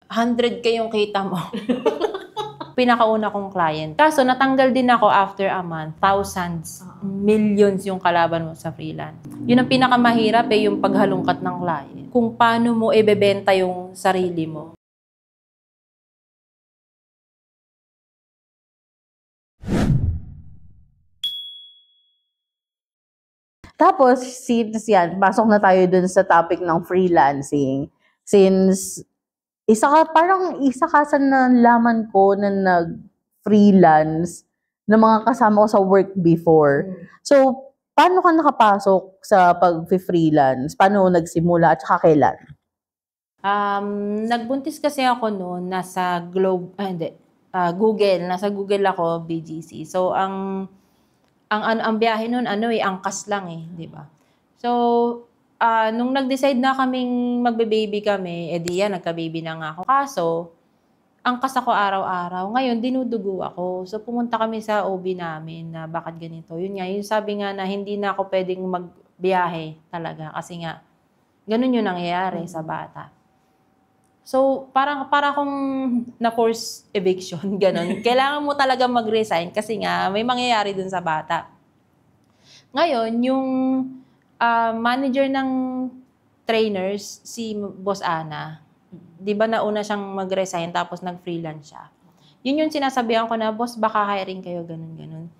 100K yung kita mo. Pinakauna kong client. Kaso natanggal din ako after a month. Thousands, millions yung kalaban mo sa freelance. Yun ang pinakamahirap yung paghalungkat ng client. Kung paano mo ibebenta yung sarili mo. Tapos, since yan, pasok na tayo dun sa topic ng freelancing. Since, parang isa ka sa nalaman ko na nag-freelance ng mga kasama ko sa work before. So, paano ka nakapasok sa pag-freelance? Paano nagsimula at saka kailan? Nagbuntis kasi ako noon, nasa Google. Nasa Google ako, BGC. So, ang biyahe nun, angkas lang di ba? So, nung nag-decide na kaming magbe-baby kami, yan, nagka-baby na nga ako. Kaso, angkas ako araw-araw. Ngayon, dinudugo ako. So, pumunta kami sa OB namin na bakit ganito. Yun nga, yung sabi nga na hindi na ako pwedeng magbiyahe talaga. Kasi nga, ganun yung nangyayari sa bata. So, para akong na-force eviction, ganun. Kailangan mo talaga mag-resign kasi nga may mangyayari dun sa bata. Ngayon, yung manager ng trainers, si Boss Ana, di ba nauna siyang mag-resign tapos nag-freelance siya. Yun yung sinasabihan ko na, boss, baka hiring kayo, ganun.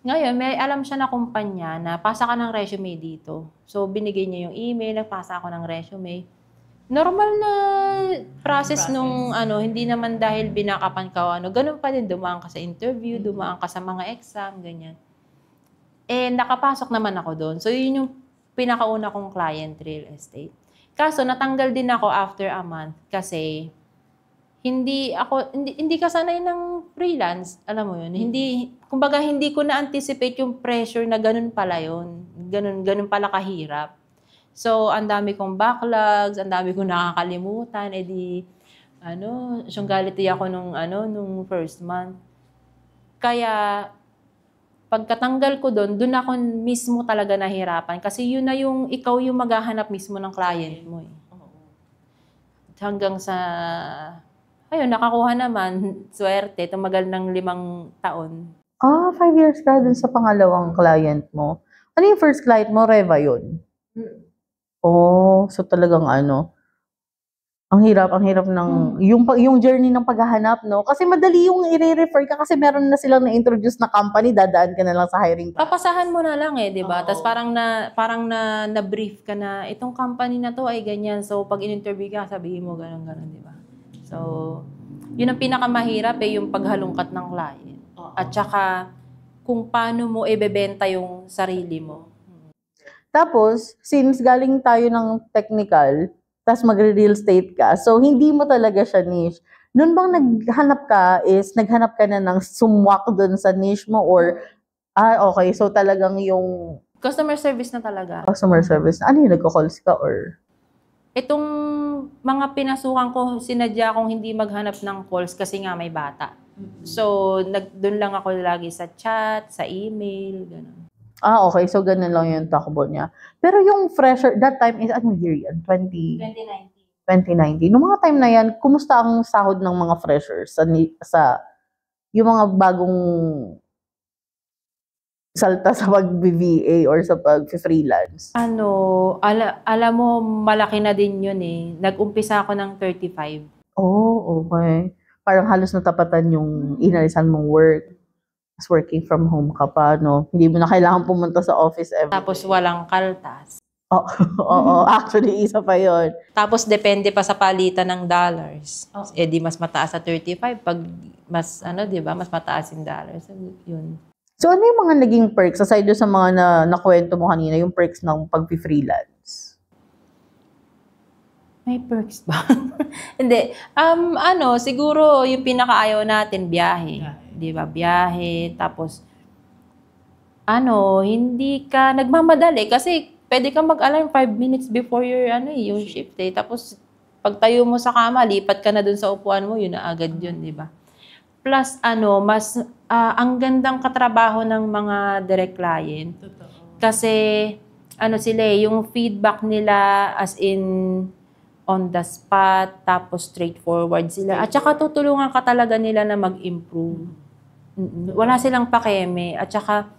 Ngayon, may alam siya na kumpanya na pasa ka ng resume dito. So, binigay niya yung email, nagpasa ako ng resume. Normal na process nung hindi naman dahil binakapan ka ganun pa din, dumaan ka sa interview, dumaan ka sa mga exam, ganyan. Nakapasok naman ako doon. So, yun yung pinakauna kong client, real estate. Kaso, natanggal din ako after a month kasi hindi ka sanay ng freelance, alam mo yun. Kumbaga, hindi ko na-anticipate yung pressure na ganun pala yun. Ganun pala kahirap. So, ang dami kong backlogs, ang dami kong nakakalimutan, sunggaliti ako nung first month. Kaya, pagkatanggal ko doon ako mismo talaga nahirapan. Kasi yun na ikaw yung maghahanap mismo ng client mo. Hanggang sa, nakakuha naman, swerte, tumagal ng 5 taon. 5 years ka dun sa pangalawang client mo. Ano yung first client mo? Reva yun? So talagang ang hirap ng yung journey ng paghahanap, no? Kasi madali yung i-refer ka kasi meron na silang na-introduce na company, dadaan ka na lang sa hiring process. Papasahan mo na lang di ba? Tapos parang na-brief ka na itong company na to ay ganyan. So pag in-interview ka, sabihin mo ganun, di ba? So yun ang pinakamahirap yung paghalungkat ng client. At saka kung paano mo ibebenta yung sarili mo. Tapos, since galing tayo ng technical, tapos magre-real estate ka, so hindi mo talaga siya niche. Noon bang naghanap ka na ng sumwak dun sa niche mo or, okay, so talagang yung... Customer service na talaga. Customer service. Ano yung nagko-calls ka or... Itong mga pinasukan ko, sinadya kong hindi maghanap ng calls kasi nga may bata. So, doon lang ako lagi sa chat, sa email, gano'n. Okay. So, ganun lang yung takbo niya. Pero yung fresher, that time is, anong year yan? 2019. Noong mga time na yan, kumusta ang sahod ng mga freshers sa yung mga bagong salta sa pag-VA or sa pag-freelance? Alam mo, malaki na din yun Nag-umpisa ako ng 35. Okay. Parang halos natapatan yung inalisan mong work. Working from home ka pa, no? Hindi mo na kailangan pumunta sa office every Tapos walang kaltas. Oo, actually, isa pa yon. Tapos depende pa sa palitan ng dollars. Di mas mataas sa 35 pag mas, di ba, mas mataas yung dollars. Yun. So, ano yung mga naging perks, aside sa mga nakwento mo kanina, yung perks ng pag-freelance? May perks ba? Hindi. Siguro yung pinakaayaw natin, biyahe. Di ba? Biyahe. Tapos, hindi ka nagmamadali kasi pwede kang mag-alarm 5 minutes before yung shift Tapos, pag tayo mo sa kama, lipat ka na dun sa upuan mo, yun na agad yun, di ba? Plus, mas, ang gandang katrabaho ng mga direct client. Totoo. Kasi, yung feedback nila as in, on the spot, tapos straightforward sila. At saka tutulungan ka talaga nila na mag-improve. Wala silang pakeme. At saka,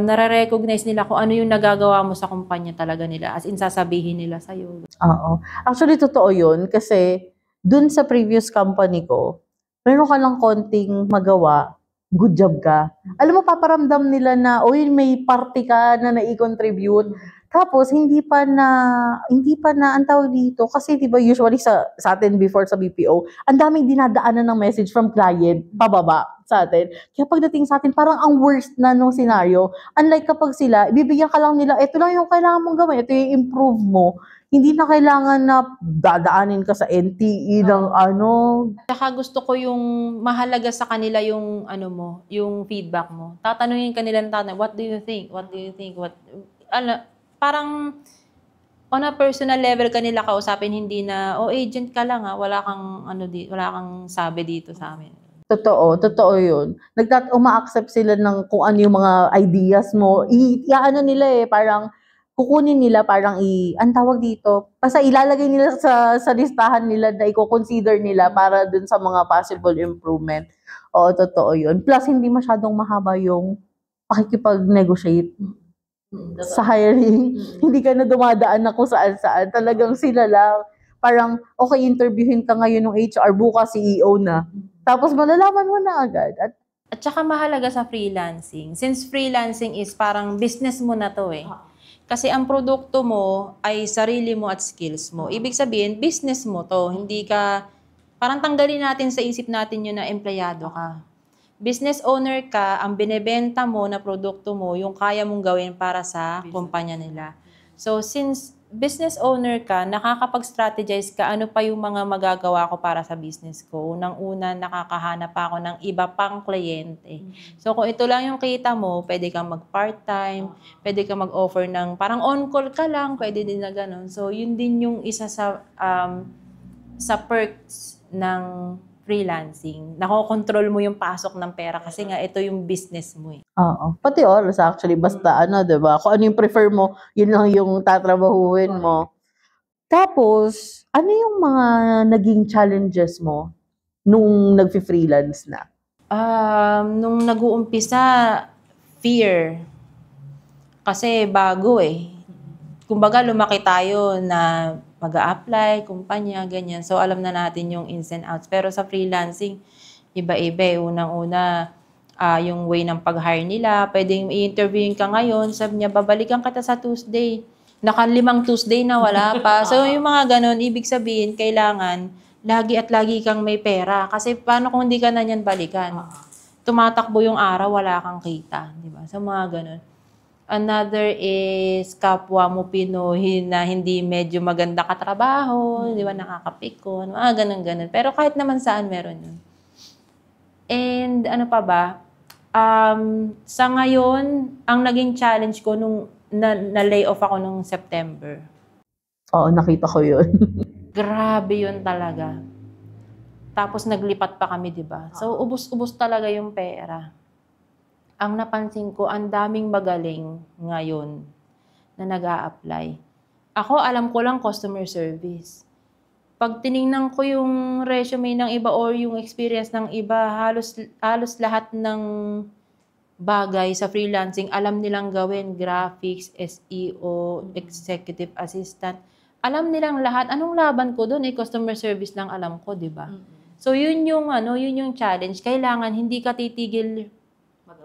nare-recognize nila kung ano yung nagagawa mo sa kumpanya talaga nila. As in, sasabihin nila sa'yo. Oo. Actually, totoo yun kasi dun sa previous company ko, meron ka lang konting magawa, good job ka. Alam mo, paparamdam nila na, oy, may party ka na nai-contribute. Tapos, hindi pa na, ang tawag dito, kasi diba usually sa atin before sa BPO, ang daming dinadaanan ng message from client, pababa sa atin. Kaya pagdating sa atin, parang ang worst na nung scenario. Unlike kapag sila, ibibigyan ka lang nila, ito lang yung kailangan mong gawin, ito yung improve mo. Hindi na kailangan na dadaanin ka sa NTE ng Saka gusto ko yung mahalaga sa kanila yung yung feedback mo. Tatanungin ka nila ng tatanong, what do you think? What do you think? Parang on a personal level kanila kausapin, hindi na, agent ka lang wala kang wala kang sabi dito sa amin. Totoo yun. Uma-accept sila ng kung ano yung mga ideas mo. Iaano nila parang kukunin nila, parang ang tawag dito, basta ilalagay nila sa listahan nila na i-consider nila para dun sa mga possible improvement. Oo, totoo yun. Plus, hindi masyadong mahaba yung pakikipag-negotiate sa hiring. Hindi ka na dumadaan na kung saan-saan. Talagang sila lang. Parang, okay, interviewin ka ngayon ng HR, bukas CEO na. Tapos malalaman mo na agad. At saka mahalaga sa freelancing. Since freelancing is parang business mo na to Kasi ang produkto mo ay sarili mo at skills mo. Ibig sabihin, business mo to. Hindi ka, parang tanggalin natin sa isip natin yun na empleyado ka. Business owner ka, ang binebenta mo na produkto mo, yung kaya mong gawin para sa kumpanya nila. So, since business owner ka, nakakapag-strategize ka, ano pa yung mga magagawa ko para sa business ko. Unang-una, nakakahanap ako ng iba pang kliyente. So, kung ito lang yung kita mo, pwede kang mag-part-time, pwede kang mag-offer ng, parang on-call ka lang, pwede din na ganun. So, yun din yung isa sa perks ng freelancing. Nakokontrol mo yung pasok ng pera kasi nga ito yung business mo Oo. Pati oras actually, basta diba? Kung ano yung prefer mo, yun lang yung tatrabahuin mo. Tapos, ano yung mga naging challenges mo nung nag-freelance na? Nung nag-uumpisa, fear. Kasi bago Kumbaga, lumaki tayo na mag-a-apply, kumpanya, ganyan. So, alam na natin yung ins and outs. Pero sa freelancing, iba-iba. Unang-una, yung way ng pag-hire nila. Pwedeng i-interviewin ka ngayon. Sabi niya, babalikan kita sa Tuesday. Naka-5 Tuesday na wala pa. So, yung mga ganun, ibig sabihin, kailangan lagi at lagi kang may pera. Kasi paano kung hindi ka na niyan balikan? Tumatakbo yung araw, wala kang kita. Diba? So, mga ganun. Another is kapwa mo Pinoy na hindi medyo maganda katrabaho, di ba, nakakapikon, mga ganun-ganun. Pero kahit naman saan meron yun. And ano pa ba? Sa ngayon, ang naging challenge ko nung na-lay off ako nung September. Oo, nakita ko yun. Grabe yun talaga. Tapos naglipat pa kami, di ba? So, ubus-ubus talaga yung pera. Ang napansin ko, ang daming magaling ngayon na nag-a-apply. Ako, alam ko lang customer service. Pag tinignan ko yung resume ng iba or yung experience ng iba, halos lahat ng bagay sa freelancing, alam nilang gawin. Graphics, SEO, executive assistant. Alam nilang lahat. Anong laban ko doon? Customer service lang alam ko, di ba? So, yun yung challenge. Kailangan hindi ka titigil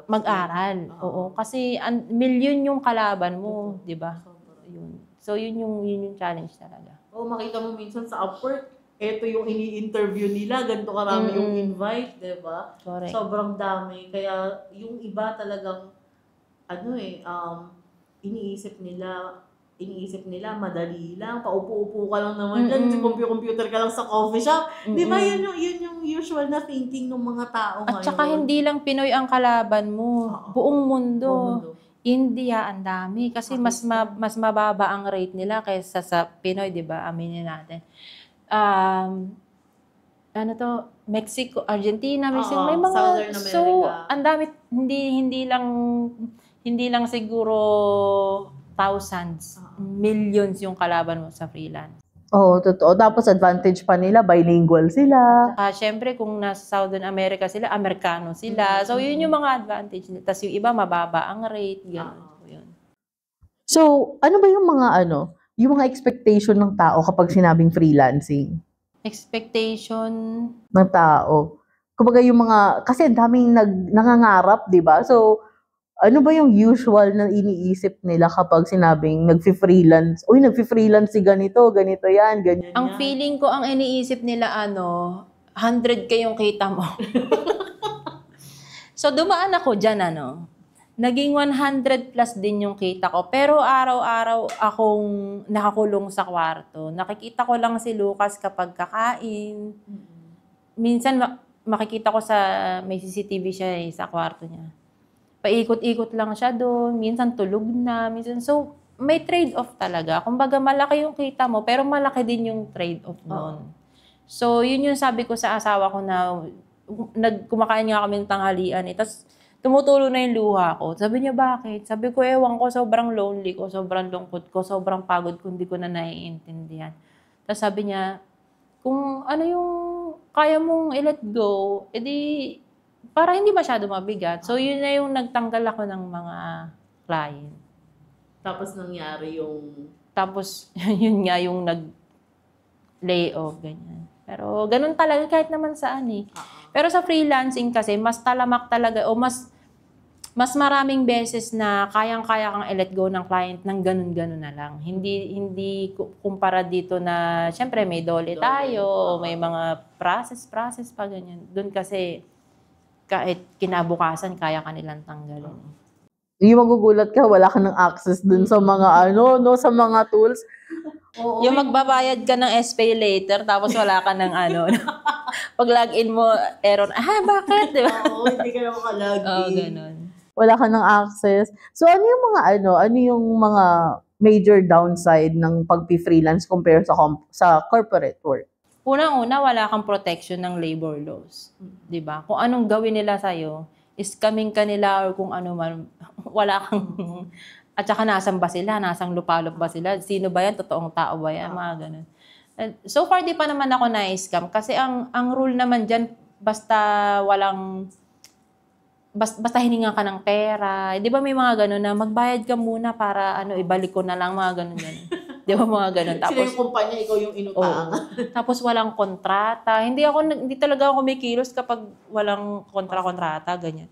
mag-aral. Oo, kasi milyon yung kalaban mo, 'di ba? Yun. So yun yung challenge talaga. Makita mo minsan sa Upwork, ito yung ini-interview nila, ganito karami yung invite, 'di ba? Sobrang dami. Kaya yung iba talagang iniisip nila madali lang, paupo-upo ka lang naman dyan, computer ka lang sa coffee shop. Di ba yun yung usual na thinking ng mga tao ngayon? At saka hindi lang Pinoy ang kalaban mo, buong mundo. India, ang dami. Kasi mas mababa ang rate nila kaysa sa Pinoy, di ba? Aminin natin. Mexico, Argentina, Mexico, may mga, Southern America. So, ang dami, hindi lang siguro thousands, millions yung kalaban mo sa freelance. Oo, totoo. Tapos advantage pa nila, bilingual sila. Syempre, kung nasa Southern America sila, Amerikano sila. So, yun yung mga advantage nila. Tapos yung iba, mababa ang rate. Ganun. Yun. So, ano ba yung mga expectation ng tao kapag sinabing freelancing? Expectation. Ng tao. Kumbaga yung kasi daming nangangarap, di ba? So, ano ba yung usual na iniisip nila kapag sinabing nagfi-freelance? Uy, nagfi-freelance si ganito yan, ganyan. Ang feeling ko, ang iniisip nila, 100K yung kita mo. So, dumaan ako dyan, naging 100 plus din yung kita ko. Pero araw-araw akong nakakulong sa kwarto. Nakikita ko lang si Lucas kapag kakain. Minsan, makikita ko may CCTV siya sa kwarto niya. Paikot-ikot lang siya doon, minsan tulog na, minsan. So, may trade-off talaga. Kumbaga, malaki yung kita mo, pero malaki din yung trade-off doon. So, yun yung sabi ko sa asawa ko na kumakain nga kami ng tanghalian. Tapos, tumutulo na yung luha ko. Sabi niya, bakit? Sabi ko, ewan ko, sobrang lonely ko, sobrang lungkot ko, sobrang pagod ko, hindi ko na naiintindihan. Tapos sabi niya, kung ano yung kaya mong i-let go, edi para hindi masyado mabigat. So, yun na yung nagtanggal ako ng mga client. Tapos nangyari yung... Tapos, yun nga yung nag-layoff, ganyan. Pero, ganun talaga kahit naman saan eh. Pero sa freelancing kasi, mas talamak talaga o mas maraming beses na kayang-kaya kang i-let go ng client ng ganun-ganun na lang. Hindi kumpara dito na, syempre may dole tayo o may mga process pa ganyan. Doon kasi, kahit kinabukasan, kaya kanilang tanggalin. Yung magugulat ka, wala ka ng access dun sa mga sa mga tools. Yung magbabayad ka ng SPay later, tapos wala ka ng pag login mo, error, bakit? Diba? Oo, hindi ka na makalogin. Oo, ganun. Wala ka ng access. So, ano yung mga major downside ng pag-freelance compare sa corporate work? Unang-una, wala kang protection ng labor laws. Diba? Kung anong gawin nila sa'yo, scamming ka nila or kung ano man, wala kang... At saka nasan ba sila? Nasang lupalop ba sila? Sino ba yan? Totoong tao ba yan? Mga ganun. So far, di pa naman ako na-scam. Kasi ang rule naman dyan, basta hiningan ka ng pera. Di ba may mga ganun na magbayad ka muna para ibalik ko na lang, mga ganun. Di ba mga ganun? Tapos, sila yung kumpanya, ikaw yung inutangan. Tapos walang kontrata. Hindi talaga ako kumikilos kapag walang kontrata, ganyan.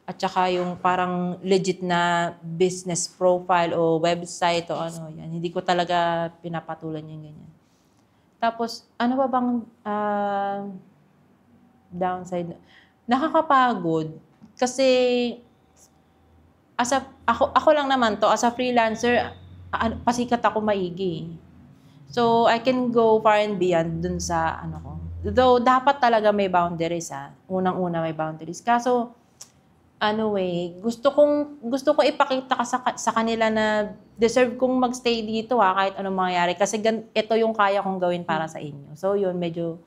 At saka yung parang legit na business profile o website o yan. Hindi ko talaga pinapatulan yung ganyan. Tapos, ano ba bang downside? Nakakapagod. Kasi, ako lang naman to, as a freelancer, pasikat ako maigi. So, I can go far and beyond dun sa ko. Though, dapat talaga may boundaries, Unang-una may boundaries. Kaso, gusto ko ipakita sa kanila na deserve kong magstay dito, kahit anong mangyayari. Kasi ito yung kaya kong gawin para sa inyo. So, yun, medyo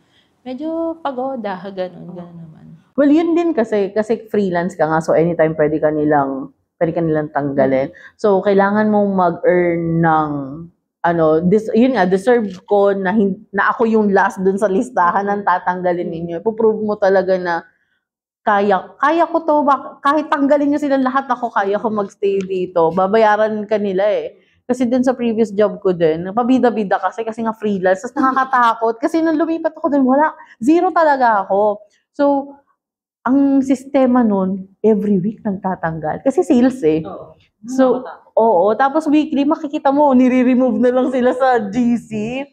pagoda, ganun naman. Well, yun din kasi freelance ka nga, so anytime pwede ka nilang tanggalin. So, kailangan mong mag-earn ng, deserve ko na ako yung last dun sa listahan ng tatanggalin ninyo. Ipuprove mo talaga na kaya ko to, kahit tanggalin nyo silang lahat, kaya ko magstay dito. Babayaran ka nila eh. Kasi dun sa previous job ko din, pabida-bida kasi nga freelance. Tapos nakakatakot. Kasi nung lumipat ako dun, zero talaga ako. So, ang sistema nun, every week nagtatanggal. Kasi sales eh. So, tapos weekly, makikita mo, nire-remove na lang sila sa GC.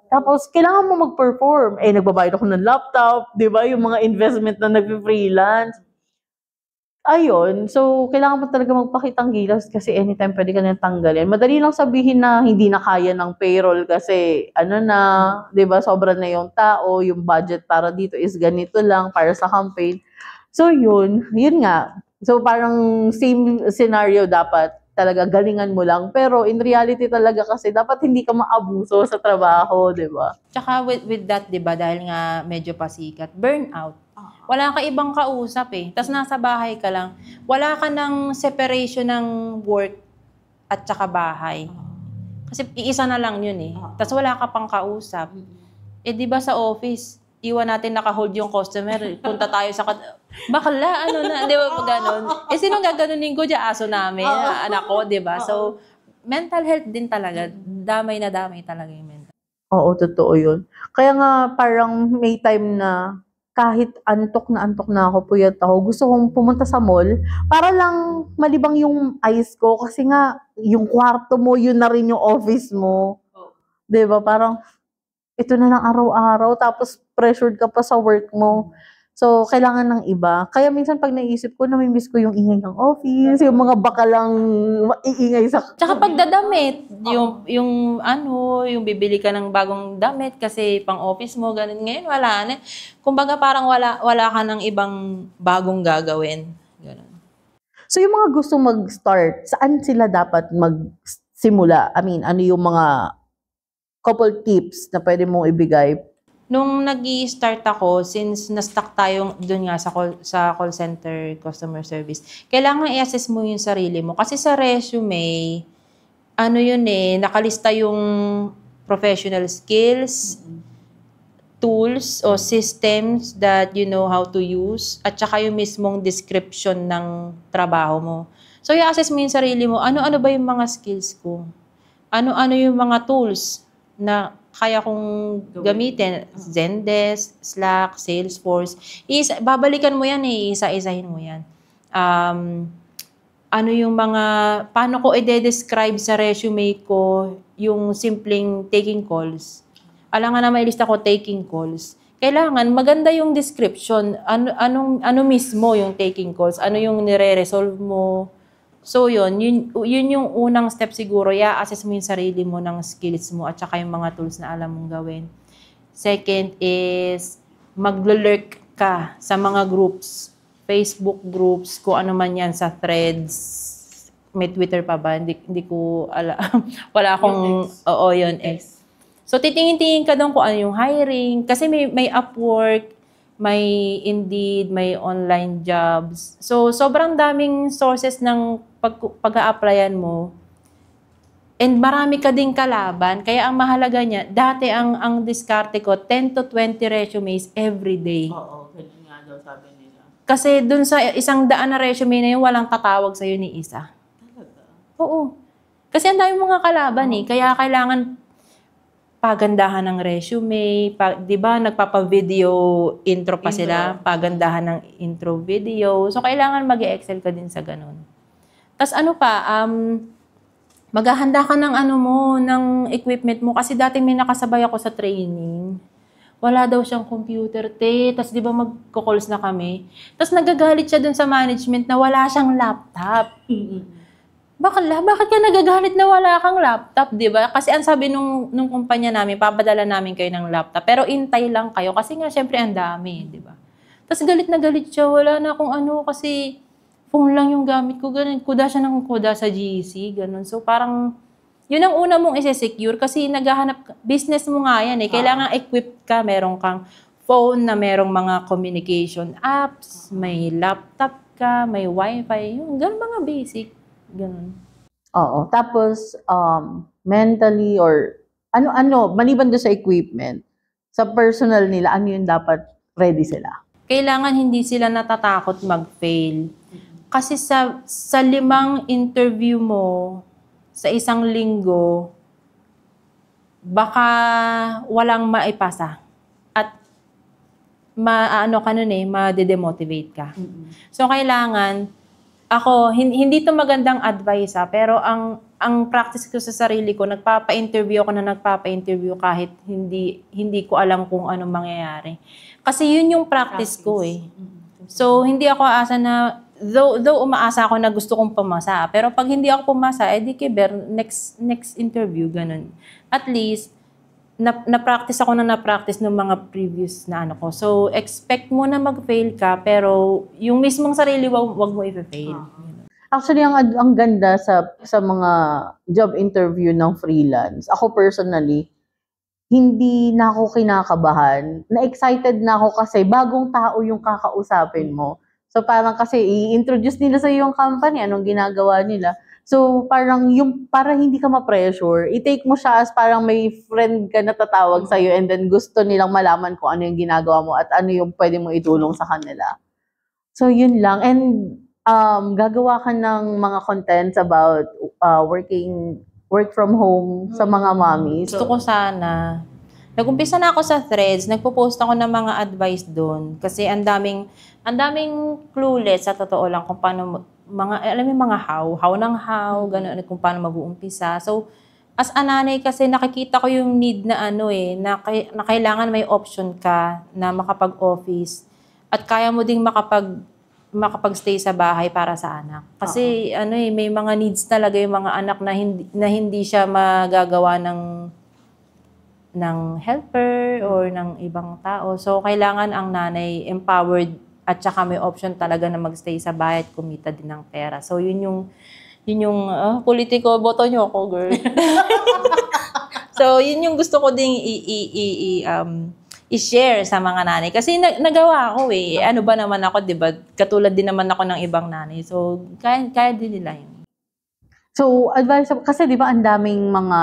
Tapos, kailangan mo mag-perform. Nagbabayad ako ng laptop, di ba? Yung mga investment na nag-freelance. Ayun. So, kailangan mo talaga magpakitang gilas kasi anytime pwede ka na tanggalin. Madali lang sabihin na hindi na kaya ng payroll kasi di ba, sobra na yung tao, yung budget para dito is ganito lang para sa campaign. So, yun nga. So, parang same scenario dapat talaga galingan mo lang. Pero in reality talaga kasi dapat hindi ka maabuso sa trabaho, di ba? Tsaka with that, di ba, dahil nga medyo pasikat, burnout. Wala ka ibang kausap eh. Tapos nasa bahay ka lang. Wala ka ng separation ng work at saka bahay. Kasi iisa na lang yun eh. Tapos wala ka pang kausap. Eh di ba sa office, iwan natin naka-hold yung customer, punta tayo sa bakla, ano na, di ba pag ganon? Eh sino gaganunin ko dyan? Aso namin, anak ko, di ba? So, mental health din talaga. Damay na damay talaga yung mental. Oo, totoo yun. Kaya nga parang may time na kahit antok na ako, puyat ako, gusto kong pumunta sa mall para lang malibang yung eyes ko kasi nga yung kwarto mo, yun na rin yung office mo. 'Di ba? Parang ito na lang araw-araw tapos pressured ka pa sa work mo. So, kailangan ng iba. Kaya minsan pag naisip ko, namimiss ko yung ingay ng office, yung mga bakalang iingay sa... Tsaka pagdadamit, yung bibili ka ng bagong damit kasi pang office mo, ganun. Ngayon, wala na. Kumbaga parang wala ka ng ibang bagong gagawin. Ganun. So, yung mga gusto mag-start, saan sila dapat magsimula? I mean, ano yung mga couple tips na pwede mong ibigay? Nung nag-i-start ako, since na-stuck tayo doon nga sa call center customer service, kailangan i-assess mo yung sarili mo. Kasi sa resume, nakalista yung professional skills, tools o systems that you know how to use, at saka yung mismong description ng trabaho mo. So, i-assess mo yung sarili mo, ano-ano ba yung mga skills ko? Ano-ano yung mga tools na kaya kong gamitin, Zendesk, Slack, Salesforce. Babalikan mo yan isa-isahin mo yan. Paano ko i-describe sa resume ko yung simpleng taking calls. Alam nga na may lista ko taking calls. Kailangan maganda yung description. Ano mismo yung taking calls? Ano yung nire-resolve mo? So yun yung unang step siguro, i-assess mo yung sarili mo ng skills mo at saka yung mga tools na alam mong gawin. Second is, maglo-lurk ka sa mga groups, Facebook groups, kung ano man yan sa Threads, may Twitter pa ba? Hindi ko alam. Wala akong, yun, X. So titingin-tingin ka doon kung ano yung hiring, kasi may Upwork, may Indeed, may online jobs. So, sobrang daming sources ng pag-a-applyan mo. And marami ka ding kalaban. Kaya ang mahalaga niya, dati ang diskarte ko, 10 to 20 resumes every day. Oo, ganun nga daw sabi nila. Kasi dun sa 100 na resume na yun, walang tatawag sa'yo ni isa. Talaga? Oo. Kasi ang dami mga kalaban Kaya kailangan pagandahan ng resume, di ba nagpapa-video intro pa sila, pagandahan ng intro video. So, kailangan mag-excel ka din sa ganun. Tapos maghahanda ka ng ng equipment mo. Kasi dati may nakasabay ako sa training. Wala daw siyang computer, Tapos di ba magko-calls na kami. Tapos nagagalit siya dun sa management na wala siyang laptop. Bakit ka nagagalit na wala kang laptop, di ba? Kasi ang sabi nung kumpanya namin, papadala namin kayo ng laptop. Pero intay lang kayo kasi nga syempre ang dami, di ba? Tapos galit na galit siya, wala na akong kasi phone lang yung gamit ko, ganun. Kuda siya ng kuda sa GC, ganun. So parang, yun ang una mong isi-secure kasi naghahanap, business mo nga yan Kailangan equipped ka, meron kang phone na merong mga communication apps, may laptop ka, may wifi, yung ganun mga basic. Ganun. Oo. Tapos, mentally or maliban doon sa equipment, sa personal nila, ano yung dapat ready sila? Kailangan hindi sila natatakot mag-fail. Kasi sa 5 interview mo sa isang linggo, baka walang maipasa. At ma-demotivate ka. So, kailangan hindi to magandang advice pero ang practice ko sa sarili ko, nagpapa-interview kahit hindi ko alam kung anong mangyayari. Kasi yun yung practice ko So, hindi ako aasa na, though umaasa ako na gusto kong pumasa, pero pag hindi ako pumasa, di kiber, next interview, ganun. At least, na-practice ako ng mga previous na ko. So, expect mo na mag-fail ka, pero yung mismong sarili, wag mo i-fail. Actually, ang ganda sa mga job interview ng freelance. Ako personally, hindi na ako kinakabahan. Na-excited na ako kasi bagong tao yung kakausapin mo. So, parang kasi i-introduce nila sa yung company, anong ginagawa nila. So, parang yung, para hindi ka ma-pressure, i-take mo siya as parang may friend ka na tatawag sa'yo and then gusto nilang malaman kung ano yung ginagawa mo at ano yung pwede mo itulong sa kanila. So, yun lang. And gagawa ka ng mga contents about work from home sa mga mommies. Gusto ko sana, nag-umpisa na ako sa Threads, nagpo-post ako ng mga advice doon kasi ang daming clueless sa totoo lang kung paano alam mo yung mga how ng how, gano'n, kung paano mag-uumpisa. So, as a nanay kasi nakikita ko yung need na na kailangan may option ka na makapag-office at kaya mo ding makapag-stay sa bahay para sa anak. Kasi may mga needs talaga yung mga anak na hindi siya magagawa ng helper or ng ibang tao. So, kailangan ang nanay empowered at saka may option talaga na magstay sa bahay at kumita din ng pera. So, yun yung politiko, boto nyo ako, girl. So, yun yung gusto ko ding i-share sa mga nanay. Kasi nagawa ko eh. Ano ba naman ako, di ba? Katulad din naman ako ng ibang nanay. So, kaya din nila yun. So, advice, kasi di ba ang daming mga,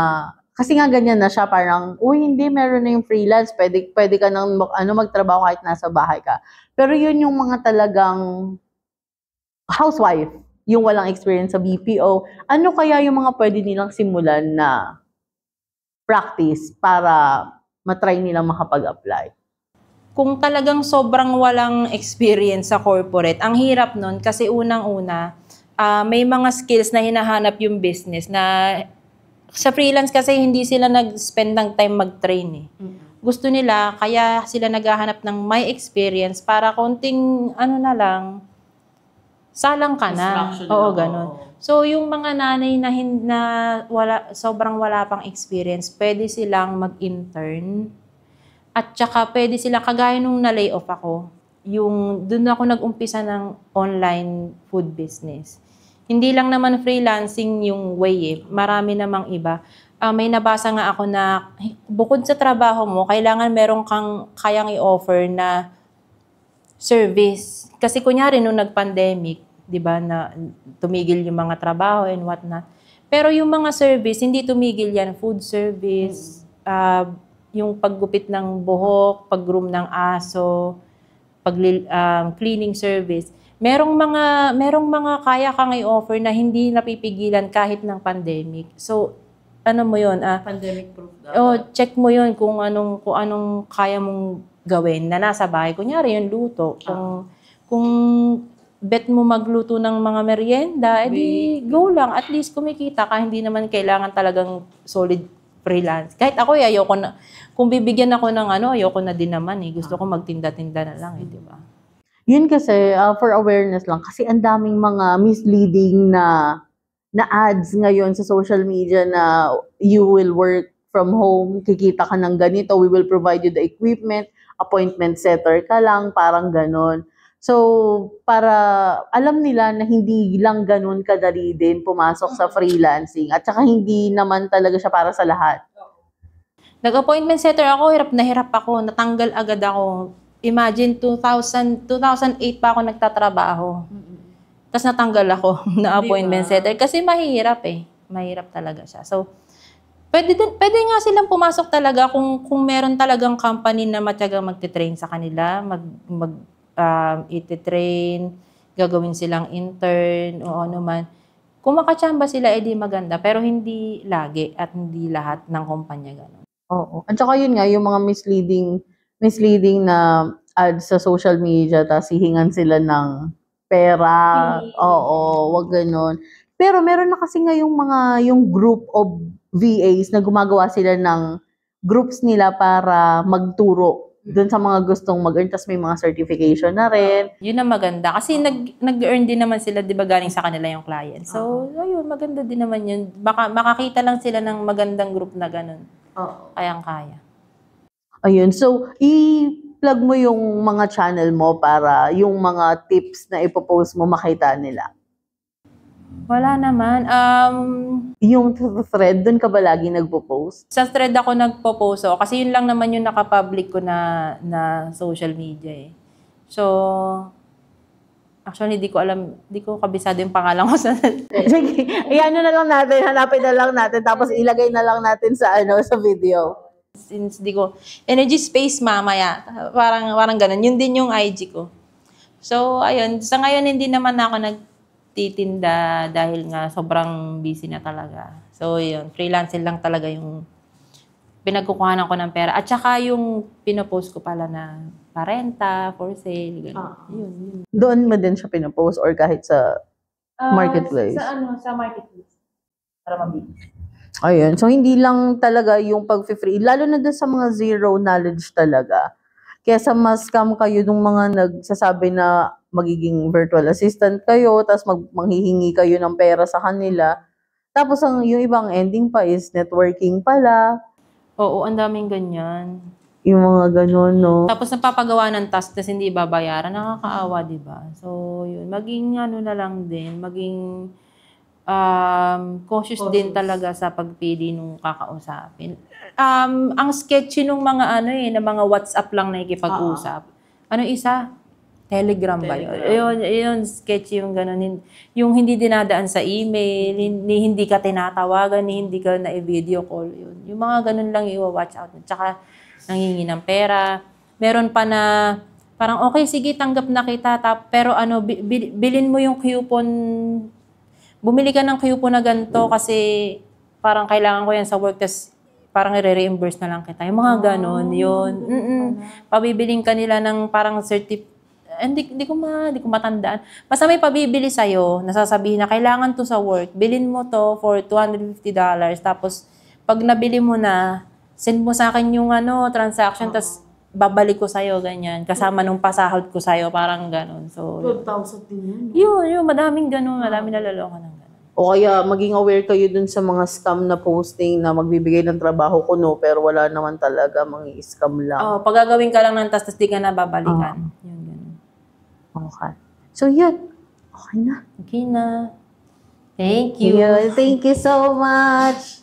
kasi nga ganyan na siya, parang, hindi, meron na yung freelance, pwede ka nang magtrabaho kahit nasa bahay ka. Pero yun yung mga talagang housewife, yung walang experience sa BPO. Ano kaya yung mga pwede nilang simulan na practice para matry nilang makapag-apply? Kung talagang sobrang walang experience sa corporate, ang hirap nun kasi unang-una, may mga skills na hinahanap yung business na sa freelance kasi hindi sila nag-spend ng time mag-train eh. Gusto nila, kaya sila naghahanap ng may experience para konting na lang, salang ka na. Oo, ganun. So, yung mga nanay na sobrang wala pang experience, pwede silang mag-intern. At saka pwede silang, kagaya nung na-lay off ako, doon ako nag-umpisa ng online food business. Hindi lang naman freelancing yung way eh. Marami namang iba. May nabasa nga ako na bukod sa trabaho mo, kailangan meron kang kayang i-offer na service. Kasi kunyari nung nag-pandemic, di ba, na tumigil yung mga trabaho and whatnot. Pero yung mga service, hindi tumigil yan. Food service, yung paggupit ng buhok, pag-groom ng aso, cleaning service. Merong mga kaya kang i-offer na hindi napipigilan kahit ng pandemic. So, ano mo yun? Pandemic proof dapat. Check mo yun kung anong kaya mong gawin na nasa bahay. Kunyari yung luto. Kung bet mo magluto ng mga merienda, edi go lang. At least kumikita ka. Hindi naman kailangan talagang solid freelance. Kahit ako, ayoko na. Kung bibigyan ako ng ayoko na din naman eh. Gusto ko magtinda-tinda na lang eh, di ba? Yun kasi, for awareness lang, kasi ang daming mga misleading na ads ngayon sa social media na you will work from home, kikita ka ng ganito, we will provide you the equipment, appointment setter ka lang, parang ganon. So, para alam nila na hindi lang ganon kadali din pumasok sa freelancing at saka hindi naman talaga siya para sa lahat. Nag-appointment setter ako, hirap na hirap ako, natanggal agad ako. Imagine, 2008 pa ako nagtatrabaho. Tapos natanggal ako na appointment setter kasi mahirap eh. Mahirap talaga siya. So, pwede nga silang pumasok talaga kung meron talagang company na matyagang magte-train sa kanila, iti-train, gagawin silang intern o ano man. Kung makachamba sila, edi maganda. Pero hindi lagi at hindi lahat ng kumpanya gano'n. Oo. At saka yun nga, yung mga misleading na ads sa social media, tapos hihingan sila ng pera. Oo, wag ganun. Pero meron na kasi yung group of VAs na gumagawa sila ng groups nila para magturo dun sa mga gustong mag-earn, tapos may mga certification na rin. Yun ang maganda. Kasi nag-earn din naman sila, di ba, galing sa kanila yung client. So, ayun, maganda din naman yun. Makakita lang sila ng magandang group na ganun. Kayang-kaya. Ayun. So, i-plug mo yung mga channel mo para yung mga tips na ipopost mo makita nila. Wala naman. Yung thread, dun ka ba lagi nagpo-post? Sa thread ako nagpo-post kasi yun lang naman yung nakapublic ko na social media eh. So, Actually, di ko kabisado yung pangalan ko sa Sige, iyan na lang natin, hanapin na lang natin, tapos ilagay na lang natin sa sa video. since di ko energy space mamaya. Parang ganun. Yun din yung IG ko. So, ayun. Sa ngayon, hindi naman ako nagtitinda dahil nga sobrang busy na talaga. So, yun. Freelancing lang talaga yung pinagkukuhanan ko ng pera. At saka yung pinopost ko pala na parenta, for sale, gano'n. Yun. Doon mo din siya pinopost or kahit sa marketplace? Sa marketplace. Para mabili. Ayun. So, hindi lang talaga yung pag-free, lalo na dun sa mga zero knowledge talaga. Kesa mas scam kayo nung mga nagsasabi na magiging virtual assistant kayo, tapos manghihingi kayo ng pera sa kanila. Tapos yung ibang ending pa is networking pala. Oo, ang daming ganyan. Yung mga ganun, no? Tapos napapagawa ng task tas hindi babayaran, nakakaawa, di ba? So, yun. Maging na lang din, maging cautious din talaga sa pagpili nung kakausapin. Ang sketchy nung mga ng mga WhatsApp lang na ikipag-usap. Ano isa? Telegram ba yun? Yun, sketchy yung gano'n. Yung hindi dinadaan sa email, hindi ka tinatawagan, hindi ka na-video call. Yun. Yung mga ganun lang i-watch out. Tsaka, nangingi ng pera. Meron pa na, parang okay, sige, tanggap na kita. Pero bilin mo yung coupon, bumili ka ng coupon na ganito kasi parang kailangan ko yan sa work, tas parang i-reimburse na lang kita. Yung mga ganon, yun. Pabibiling ka nila ng parang hindi ko matandaan. Basta may pabibili sa'yo, nasasabihin na kailangan to sa work, bilin mo to for $250. Tapos, pag nabili mo na, send mo sa akin yung transaction, tas babalik ko sa'yo, ganyan. Kasama nung pasahod ko sa'yo, parang ganon. So, 12,000 din yun. yun, madaming ganon, madaming naloloko ng ganon. O kaya maging aware kayo dun sa mga scam na posting na magbibigay ng trabaho kuno pero wala naman talaga, mga scam lang. Oh, pag gagawin ka lang ng tas di ka na babalikan. Yun, ganun. Okay. So, yun. Okay na. Okay na. Thank you. Thank you so much.